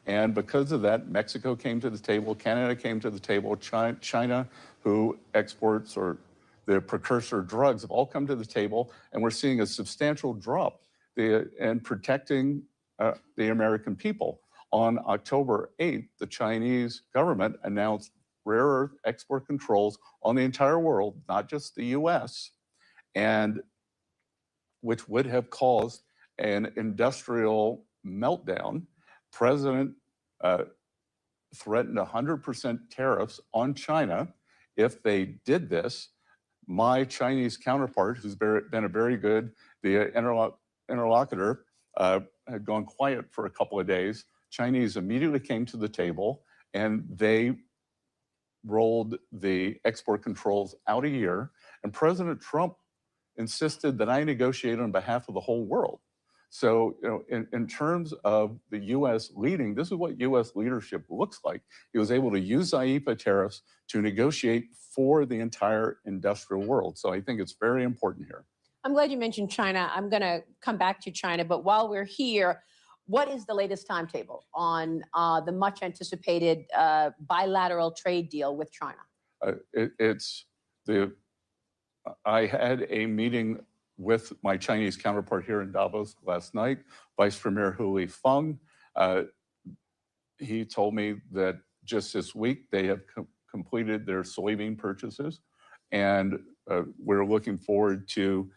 And because of that, Mexico came to the table, Canada came to the table, China, who exports or the precursor drugs, have all come to the table, and we're seeing a substantial drop in protecting the American people. On October 8th, the Chinese government announced rare earth export controls on the entire world, not just the US, and which would have caused an industrial meltdown. President threatened 100% tariffs on China if they did this. My Chinese counterpart, who's been a very good interlocutor, had gone quiet for a couple of days. Chinese immediately came to the table and they rolled the export controls out a year. And President Trump insisted that I negotiate on behalf of the whole world. So, in terms of the U.S. leading, this is what U.S. leadership looks like. He was able to use IEEPA tariffs to negotiate for the entire industrial world. So I think it's very important here. I'm glad you mentioned China. I'm going to come back to China, but while we're here, what is the latest timetable on the much anticipated bilateral trade deal with China? I had a meeting with my Chinese counterpart here in Davos last night, Vice Premier Hu Feng. He told me that just this week they have completed their soybean purchases, and we're looking forward to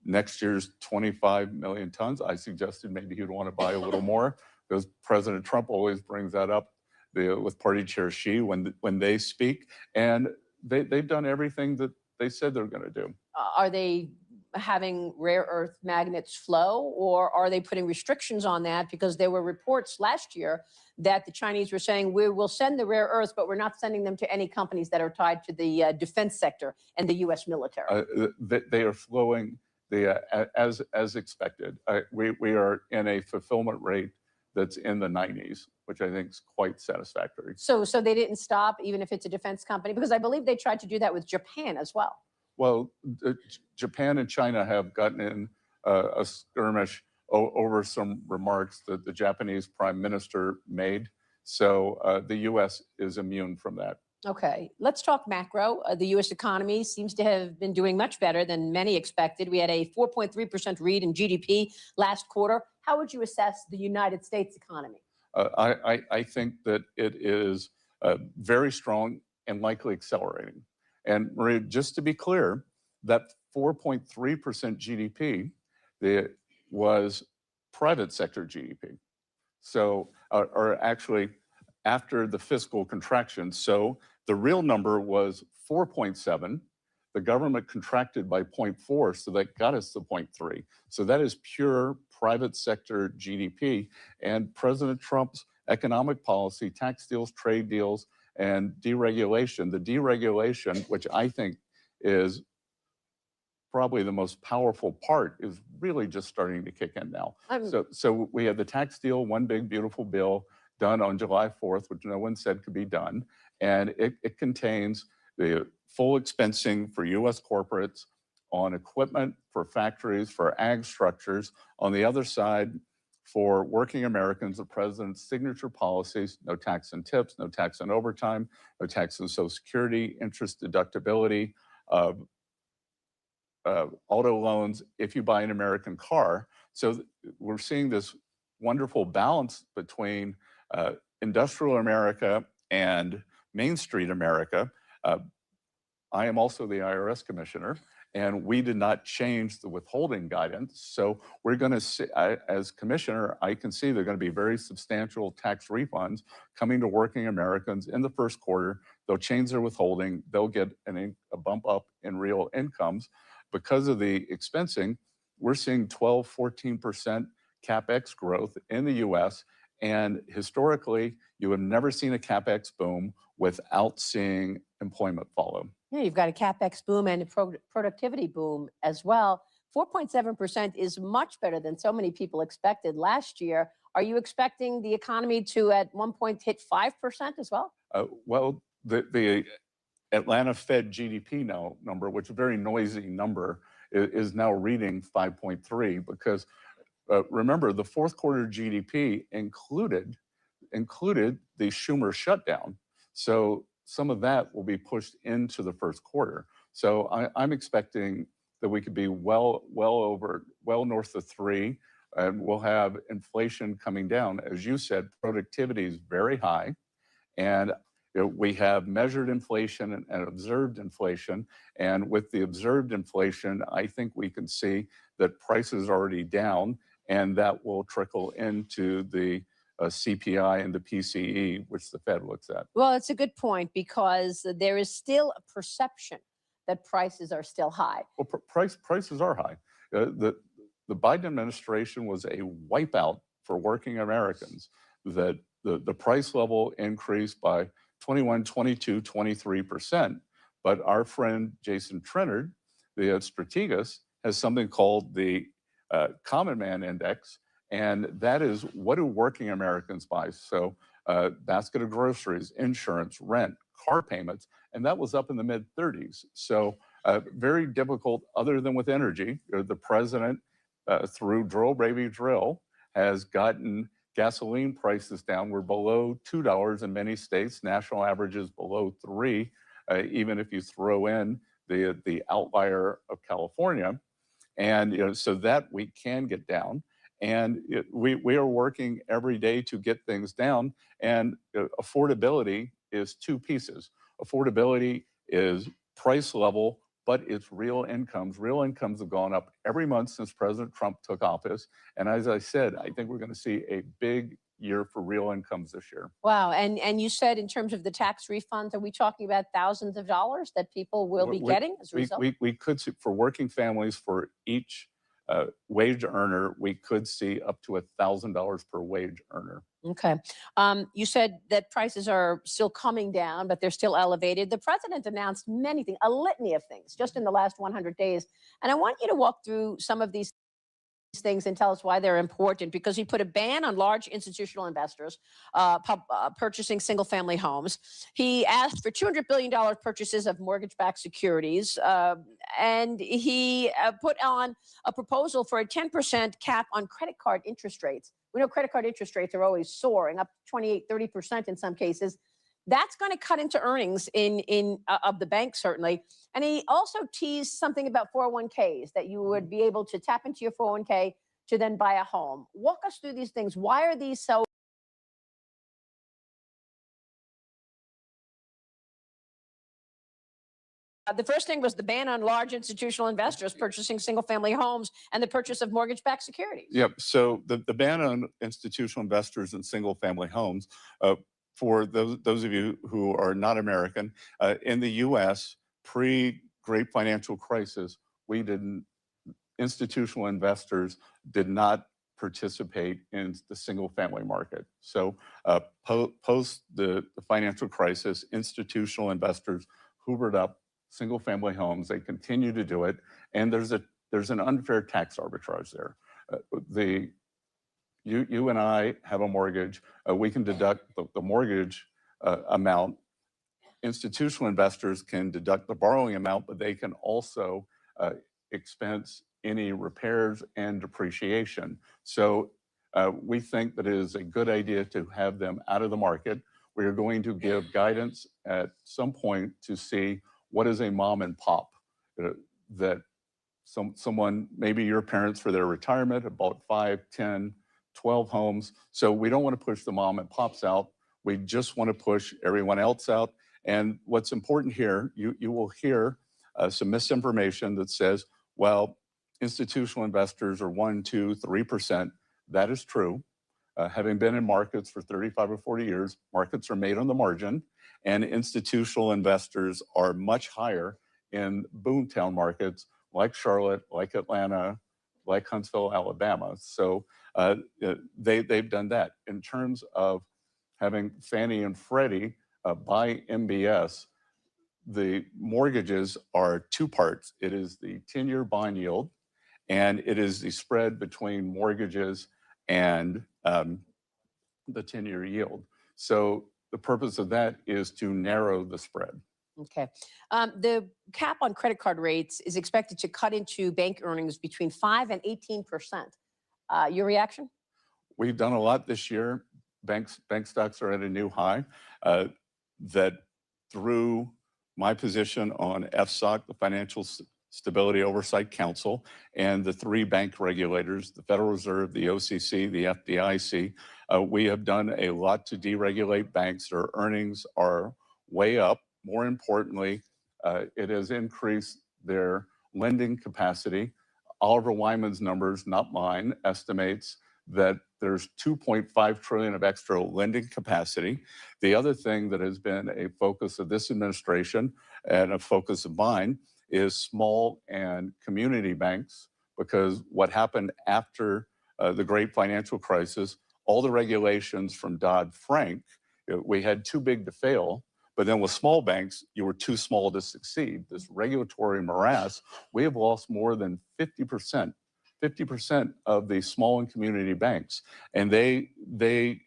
next year's 25 million tons. I suggested maybe he'd want to buy a little more, because President Trump always brings that up with Party Chair Xi when they speak, and they've done everything that they said they're going to do. Are they having rare earth magnets flow, or are they putting restrictions on that? Because there were reports last year that the Chinese were saying, we will send the rare earths, but we're not sending them to any companies that are tied to the defense sector and the U.S. military. They are flowing as expected. We are in a fulfillment rate that's in the 90s, which I think is quite satisfactory. So they didn't stop, even if it's a defense company? Because I believe they tried to do that with Japan as well. Well, Japan and China have gotten in a skirmish over some remarks that the Japanese prime minister made. So the U.S. is immune from that. Okay, let's talk macro. The U.S. economy seems to have been doing much better than many expected. We had a 4.3% read in GDP last quarter. How would you assess the United States economy? I think that it is very strong and likely accelerating. And Maria, just to be clear, that 4.3% GDP was private sector GDP. So, or actually after the fiscal contraction. So the real number was 4.7. The government contracted by 0.4, so that got us to 0.3. So that is pure private sector GDP. And President Trump's economic policy, tax deals, trade deals, and deregulation. The deregulation, which I think is probably the most powerful part, is really just starting to kick in now. So we had the tax deal, one big beautiful bill, done on July 4th, which no one said could be done. And it contains the full expensing for U.S. corporates on equipment, for factories, for ag structures. On the other side, for working Americans, the president's signature policies: no tax on tips, no tax on overtime, no tax on Social Security, interest deductibility, auto loans if you buy an American car. So we're seeing this wonderful balance between industrial America and Main Street America. I am also the IRS commissioner, and we did not change the withholding guidance. So we're going to see, as commissioner, I can see there are going to be very substantial tax refunds coming to working Americans in the first quarter. They'll change their withholding. They'll get a bump up in real incomes. Because of the expensing, we're seeing 12, 14% CapEx growth in the U.S. And historically, you have never seen a CapEx boom without seeing employment follow. Yeah, you've got a CapEx boom and a productivity boom as well. 4.7% is much better than so many people expected last year. Are you expecting the economy to at one point hit 5% as well? Well, the Atlanta Fed GDP number, which is a very noisy number, is now reading 5.3 because remember, the fourth quarter GDP included included the Schumer shutdown. So some of that will be pushed into the first quarter. So I'm expecting that we could be well north of 3, and we'll have inflation coming down. As you said, productivity is very high, and we have measured inflation and observed inflation. And with the observed inflation, I think we can see that prices are already down, and that will trickle into the CPI and the PCE, which the Fed looks at. Well, it's a good point because there is still a perception that prices are still high. Well, prices are high. The Biden administration was a wipeout for working Americans. That the price level increased by 21, 22, 23%. But our friend Jason Trennard, the strategist, has something called the Common Man Index, and that is what do working Americans buy? So basket of groceries, insurance, rent, car payments, and that was up in the mid-30s. So very difficult, other than with energy. The president, through Drill Baby Drill, has gotten gasoline prices down. We're below $2 in many states. National average is below 3, even if you throw in the outlier of California. And so that we can get down. And we are working every day to get things down. And affordability is two pieces. Affordability is price level, but it's real incomes. Real incomes have gone up every month since President Trump took office. And as I said, I think we're going to see a big year for real incomes this year. Wow. And you said in terms of the tax refunds, are we talking about thousands of dollars that people will be getting as a result? We could see, for working families, for each wage earner, we could see up to $1,000 per wage earner. Okay. You said that prices are still coming down, but they're still elevated. The president announced many things, a litany of things, just in the last 100 days. And I want you to walk through some of these things and tell us why they're important, because he put a ban on large institutional investors purchasing single-family homes. He asked for $200 billion purchases of mortgage-backed securities, and he put on a proposal for a 10% cap on credit card interest rates. We know credit card interest rates are always soaring, up 28, 30% in some cases. That's going to cut into earnings of the bank, certainly. And he also teased something about 401ks, that you would be able to tap into your 401k to then buy a home. Walk us through these things. Why are these so? The first thing was the ban on large institutional investors purchasing single-family homes and the purchase of mortgage-backed securities. Yep. So the ban on institutional investors in single-family homes, for those of you who are not American, in the U.S., pre-Great Financial Crisis, institutional investors did not participate in the single-family market. So post the financial crisis, institutional investors hoovered up single-family homes. They continue to do it, and there's an unfair tax arbitrage there. You and I have a mortgage. We can deduct the mortgage amount. Institutional investors can deduct the borrowing amount, but they can also expense any repairs and depreciation. So we think that it is a good idea to have them out of the market. We are going to give guidance at some point to see what is a mom and pop that someone, maybe your parents for their retirement, have bought 5, 10, 12 homes. So we don't want to push the mom and pops out. We just want to push everyone else out. And what's important here, you will hear some misinformation that says, well, institutional investors are 1, 2, 3%. That is true. Having been in markets for 35 or 40 years, markets are made on the margin, and institutional investors are much higher in boomtown markets like Charlotte, like Atlanta, like Huntsville, Alabama. So they've done that. In terms of having Fannie and Freddie buy MBS, the mortgages are two parts. It is the 10-year bond yield, and it is the spread between mortgages and the 10-year yield. So the purpose of that is to narrow the spread. Okay. The cap on credit card rates is expected to cut into bank earnings between 5 and 18%. Your reaction? We've done a lot this year. bank stocks are at a new high. That through my position on FSOC, the Financial Stability Oversight Council, and the three bank regulators, the Federal Reserve, the OCC, the FDIC, we have done a lot to deregulate banks. Their earnings are way up. More importantly, it has increased their lending capacity. Oliver Wyman's numbers, not mine, estimates that there's 2.5 trillion of extra lending capacity. The other thing that has been a focus of this administration and a focus of mine is small and community banks, because what happened after the great financial crisis, all the regulations from Dodd-Frank, we had too big to fail. But then with small banks, you were too small to succeed. This regulatory morass, we have lost more than 50% of the small and community banks. And they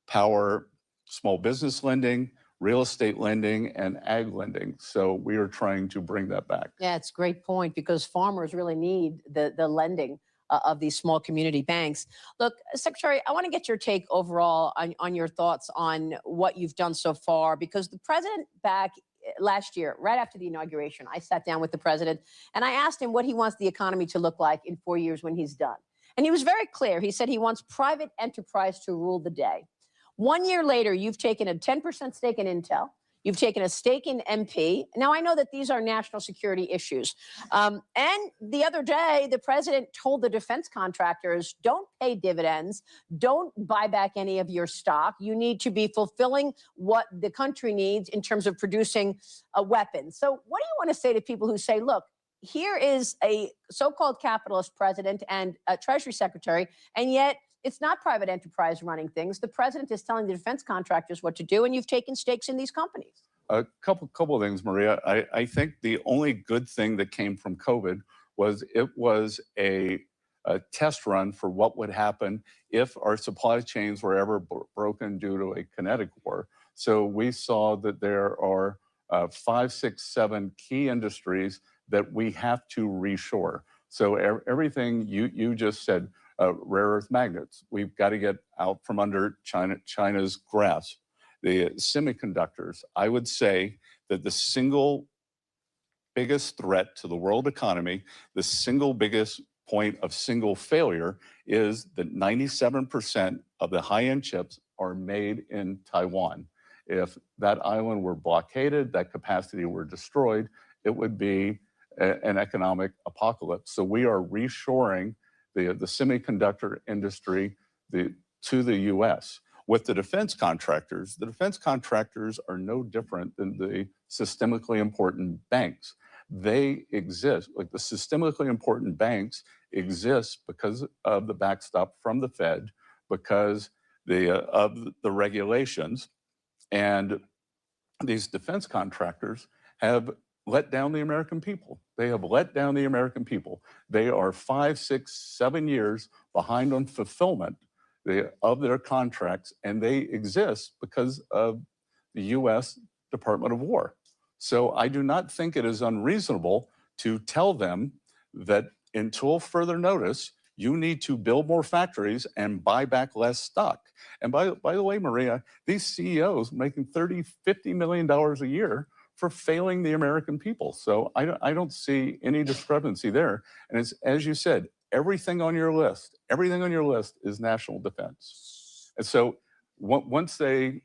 power small business lending, real estate lending, and ag lending. So we are trying to bring that back. Yeah, it's a great point, because farmers really need the lending of these small community banks. Look, Secretary, I want to get your take overall on your thoughts on what you've done so far, because the president back last year, right after the inauguration, I sat down with the president and I asked him what he wants the economy to look like in 4 years when he's done. And he was very clear. He said he wants private enterprise to rule the day. 1 year later, you've taken a 10% stake in Intel. You've taken a stake in MP. Now, I know that these are national security issues. And the other day, the president told the defense contractors, don't pay dividends, don't buy back any of your stock. You need to be fulfilling what the country needs in terms of producing a weapon. So what do you want to say to people who say, look, here is a so-called capitalist president and a Treasury Secretary, and yet it's not private enterprise running things. The president is telling the defense contractors what to do, and you've taken stakes in these companies. A couple of things, Maria. I think the only good thing that came from COVID was it was a test run for what would happen if our supply chains were ever broken due to a kinetic war. So we saw that there are 5, 6, 7 key industries that we have to reshore. So everything you just said, rare earth magnets, we've got to get out from under China's grasp. The semiconductors, I would say that the single biggest threat to the world economy, the single biggest point of single failure, is that 97% of the high-end chips are made in Taiwan. If that island were blockaded, that capacity were destroyed, it would be an economic apocalypse. So we are reshoring the semiconductor industry to the U.S. With the defense contractors are no different than the systemically important banks. They exist, like the systemically important banks exist because of the backstop from the Fed, because of the regulations, and these defense contractors have let down the American people. They have let down the American people. They are 5, 6, 7 years behind on fulfillment of their contracts, and they exist because of the U.S. Department of War. So I do not think it is unreasonable to tell them that until further notice, you need to build more factories and buy back less stock. And by the way, Maria, these CEOs making $30, $50 million a year for failing the American people. So I don't see any discrepancy there. And it's, as you said, everything on your list is national defense. And so once they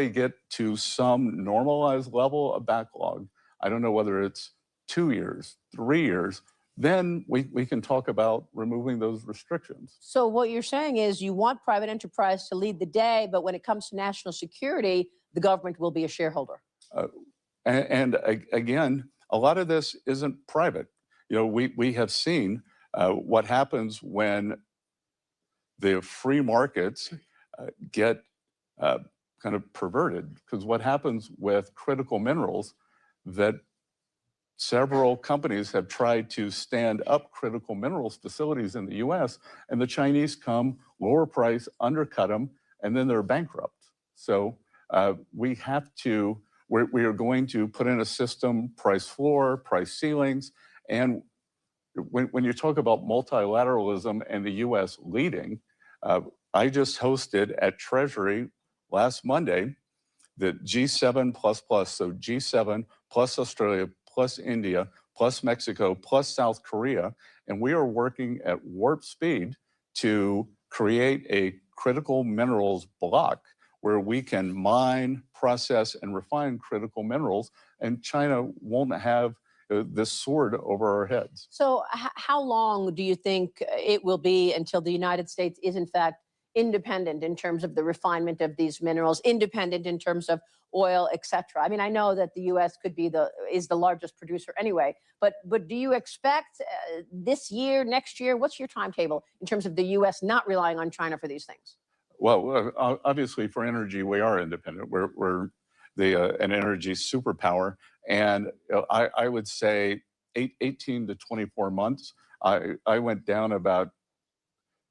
get to some normalized level of backlog, I don't know whether it's 2 years, 3 years, then we can talk about removing those restrictions. So what you're saying is you want private enterprise to lead the day, but when it comes to national security, the government will be a shareholder. And again, a lot of this isn't private. You know, we have seen what happens when the free markets get kind of perverted. Because what happens with critical minerals, that several companies have tried to stand up critical minerals facilities in the U.S., and the Chinese come, lower price, undercut them, and then they're bankrupt. So we are going to put in a system, price floor, price ceilings, and when you talk about multilateralism and the U.S. leading, I just hosted at Treasury last Monday the G7 plus, so G7 plus Australia plus India plus Mexico plus South Korea, and we are working at warp speed to create a critical minerals block where we can mine, process, and refine critical minerals, and China won't have this sword over our heads. So how long do you think it will be until the United States is in fact independent in terms of the refinement of these minerals, independent in terms of oil, et cetera? I mean, I know that the U.S. is the largest producer anyway, but do you expect this year, next year? What's your timetable in terms of the U.S. not relying on China for these things? Well, obviously for energy, we are independent. We're an energy superpower. And I would say 18 to 24 months. I went down about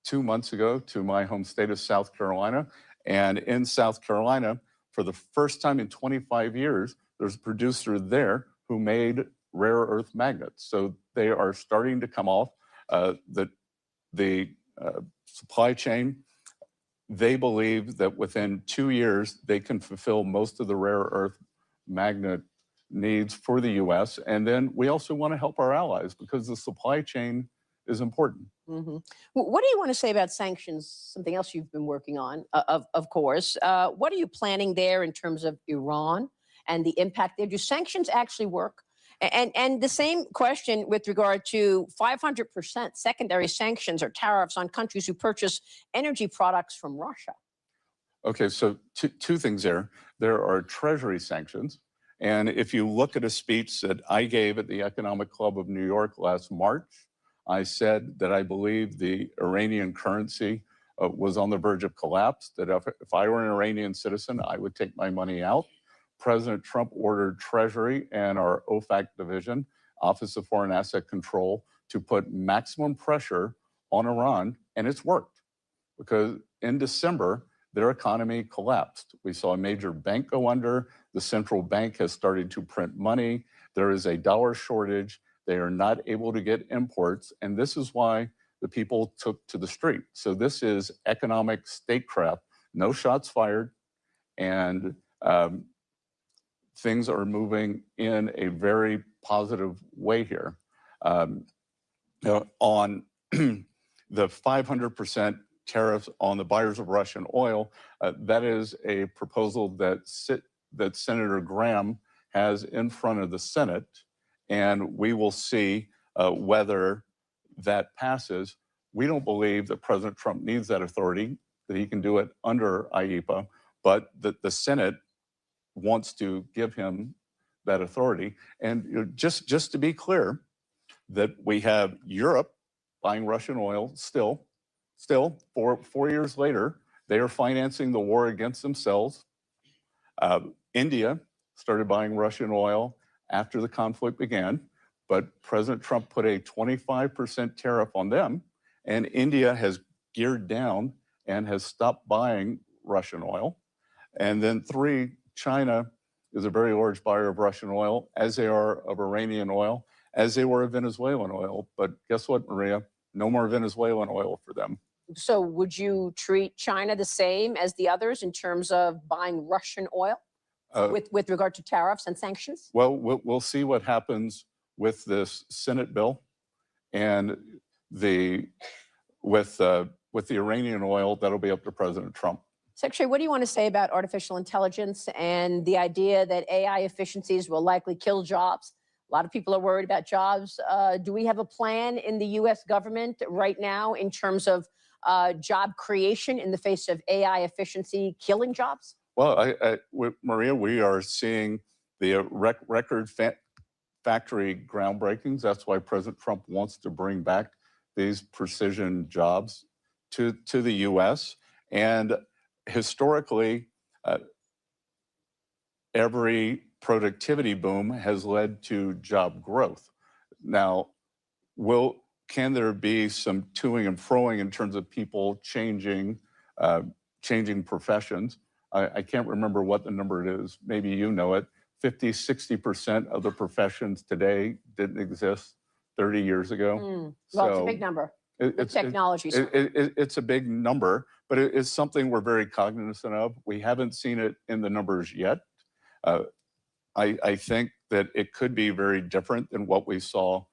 2 months ago to my home state of South Carolina. And in South Carolina, for the first time in 25 years, there's a producer there who made rare earth magnets. So they are starting to come off the supply chain. They believe that within 2 years, they can fulfill most of the rare earth magnet needs for the U.S. And then we also want to help our allies because the supply chain is important. Mm-hmm. What do you want to say about sanctions? Something else you've been working on, of course. What are you planning there in terms of Iran and the impact there? Do sanctions actually work? And the same question with regard to 500% secondary sanctions or tariffs on countries who purchase energy products from Russia. Okay, so two things there. There are treasury sanctions. And if you look at a speech that I gave at the Economic Club of New York last March, I said that I believe the Iranian currency was on the verge of collapse, that if I were an Iranian citizen, I would take my money out. President Trump ordered Treasury and our OFAC division, Office of Foreign Asset Control, to put maximum pressure on Iran, and it's worked. Because in December, their economy collapsed. We saw a major bank go under. The central bank has started to print money. There is a dollar shortage. They are not able to get imports. And this is why the people took to the street. So this is economic statecraft. No shots fired. And things are moving in a very positive way here. On the 500% tariffs on the buyers of Russian oil, that is a proposal that Senator Graham has in front of the Senate, and we will see whether that passes. We don't believe that President Trump needs that authority, that he can do it under IEEPA, but that the Senate wants to give him that authority. And just to be clear, that we have Europe buying Russian oil still 4 years later, they are financing the war against themselves. India started buying Russian oil after the conflict began, but President Trump put a 25% tariff on them, and India has geared down and has stopped buying Russian oil. And then 3, China is a very large buyer of Russian oil, as they are of Iranian oil, as they were of Venezuelan oil. But guess what, Maria? No more Venezuelan oil for them. So would you treat China the same as the others in terms of buying Russian oil with regard to tariffs and sanctions? Well, we'll see what happens with this Senate bill, and with the Iranian oil. That'll be up to President Trump. Secretary, what do you want to say about artificial intelligence and the idea that AI efficiencies will likely kill jobs? A lot of people are worried about jobs. Do we have a plan in the U.S. government right now in terms of job creation in the face of AI efficiency killing jobs? Well, Maria, we are seeing the record factory groundbreakings. That's why President Trump wants to bring back these precision jobs to the U.S. And historically, every productivity boom has led to job growth. Now, can there be some toing and froing in terms of people changing professions? I can't remember what the number is. Maybe you know it. 50, 60% of the professions today didn't exist 30 years ago. Well, it's a big number. It's technology. it's a big number, but it's something we're very cognizant of. We haven't seen it in the numbers yet. Uh, I think that it could be very different than what we saw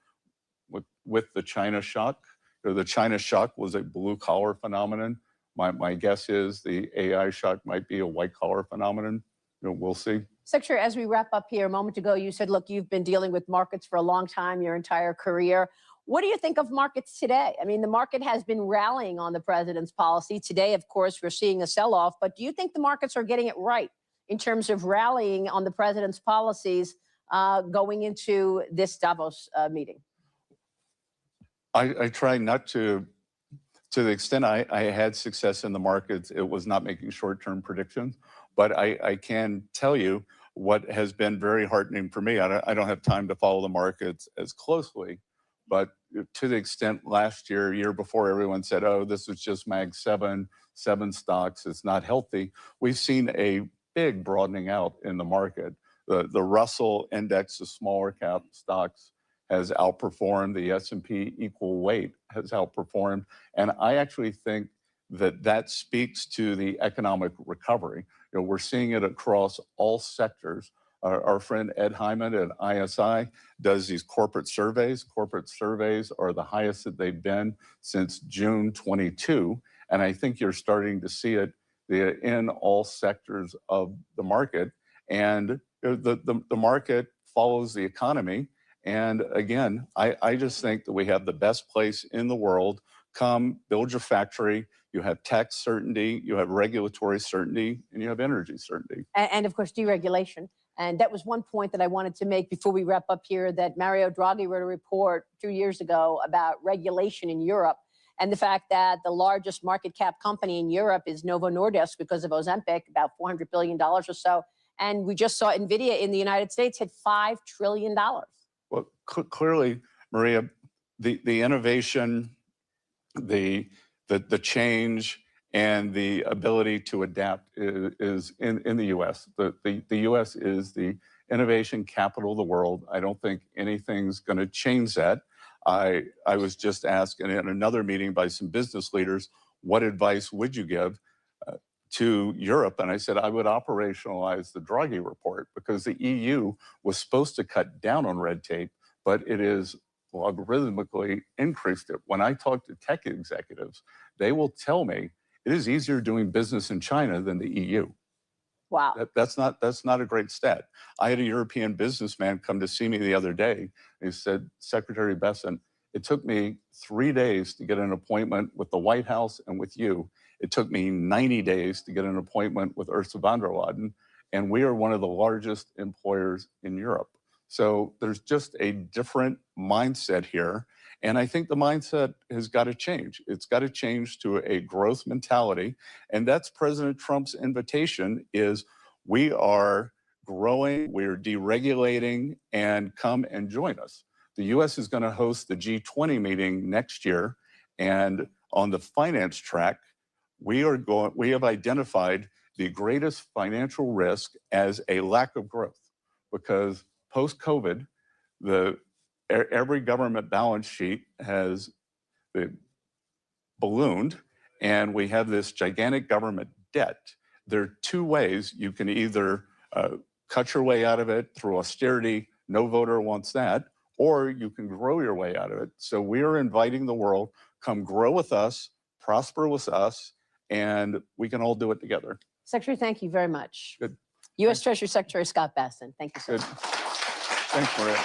with the China shock. The China shock was a blue collar phenomenon. My guess is the AI shock might be a white collar phenomenon. We'll see. Secretary, as we wrap up here, a moment ago, you said, look, you've been dealing with markets for a long time, your entire career. What do you think of markets today? I mean, the market has been rallying on the president's policy. Today, of course, we're seeing a sell-off, but do you think the markets are getting it right in terms of rallying on the president's policies going into this Davos meeting? I try not to the extent I had success in the markets, it was not making short-term predictions. But I can tell you what has been very heartening for me. I don't have time to follow the markets as closely, but to the extent last year before, everyone said, oh, this is just Mag 7 stocks, it's not healthy. We've seen a big broadening out in the market. The Russell index of smaller cap stocks has outperformed. The S&P equal weight has outperformed. And I actually think that speaks to the economic recovery. We're seeing it across all sectors. Our friend Ed Hyman at ISI does these corporate surveys. Corporate surveys are the highest that they've been since June 22. And I think you're starting to see it in all sectors of the market. And the market follows the economy. And again, I just think that we have the best place in the world. Come build your factory. You have tax certainty, you have regulatory certainty, and you have energy certainty. And of course, deregulation. And that was one point that I wanted to make before we wrap up here, that Mario Draghi wrote a report 2 years ago about regulation in Europe and the fact that the largest market cap company in Europe is Novo Nordisk because of Ozempic, about $400 billion or so. And we just saw NVIDIA in the United States hit $5 trillion. Well, clearly, Maria, the innovation, the change, and the ability to adapt is in the U.S. The U.S. is the innovation capital of the world. I don't think anything's going to change that. I was just asked in another meeting by some business leaders, what advice would you give to Europe? And I said, I would operationalize the Draghi report, because the EU was supposed to cut down on red tape, but it is logarithmically increased it. When I talk to tech executives, they will tell me it is easier doing business in China than the EU. Wow. That's not a great stat. I had a European businessman come to see me the other day. He said, Secretary Bessent, it took me 3 days to get an appointment with the White House and with you. It took me 90 days to get an appointment with Ursula von der Leyen, and we are one of the largest employers in Europe. So there's just a different mindset here. And I think the mindset has got to change. It's got to change to a growth mentality. And that's President Trump's invitation is we are growing, we're deregulating, and come and join us. The U.S. is going to host the G20 meeting next year. And on the finance track, we have identified the greatest financial risk as a lack of growth, because post-COVID, every government balance sheet has ballooned, and we have this gigantic government debt. There are two ways. You can either cut your way out of it through austerity, no voter wants that, or you can grow your way out of it. So we are inviting the world, come grow with us, prosper with us, and we can all do it together. Secretary, thank you very much. Good. U.S. Treasury Secretary Scott Bessent, thank you so much. Thanks, Maria.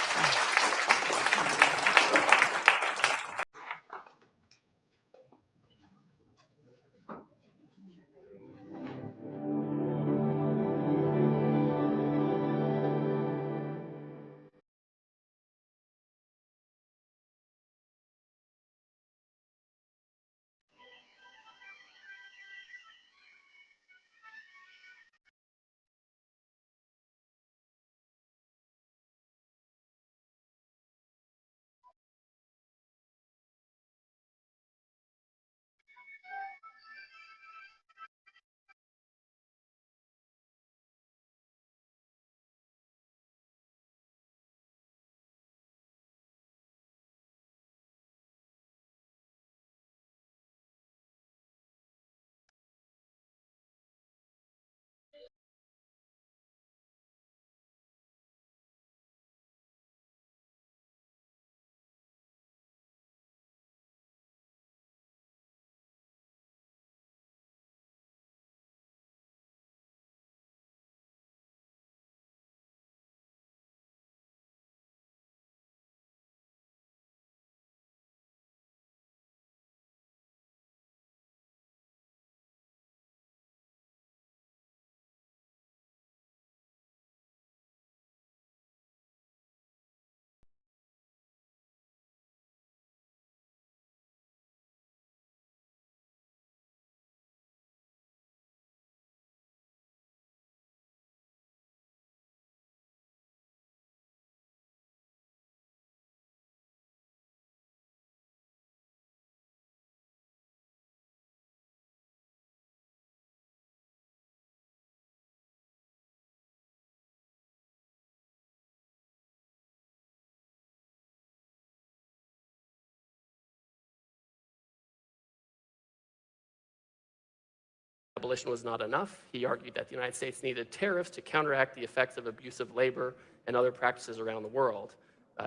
abolition was not enough. He argued that the United States needed tariffs to counteract the effects of abusive labor and other practices around the world.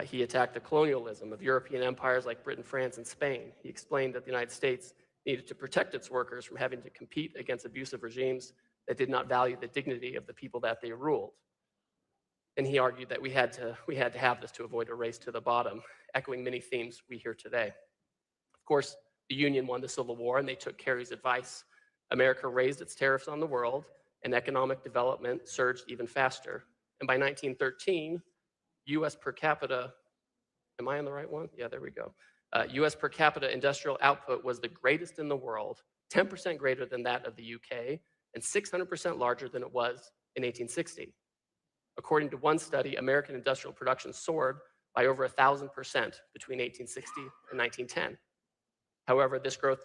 He attacked the colonialism of European empires like Britain, France, and Spain. He explained that the United States needed to protect its workers from having to compete against abusive regimes that did not value the dignity of the people that they ruled. And he argued that we had to have this to avoid a race to the bottom, echoing many themes we hear today. Of course, the Union won the Civil War, and they took Kerry's advice. America raised its tariffs on the world, and economic development surged even faster. And by 1913, U.S. per capita, am I on the right one? Yeah, there we go. U.S. per capita industrial output was the greatest in the world, 10% greater than that of the UK, and 600% larger than it was in 1860. According to one study, American industrial production soared by over 1,000% between 1860 and 1910. However, this growth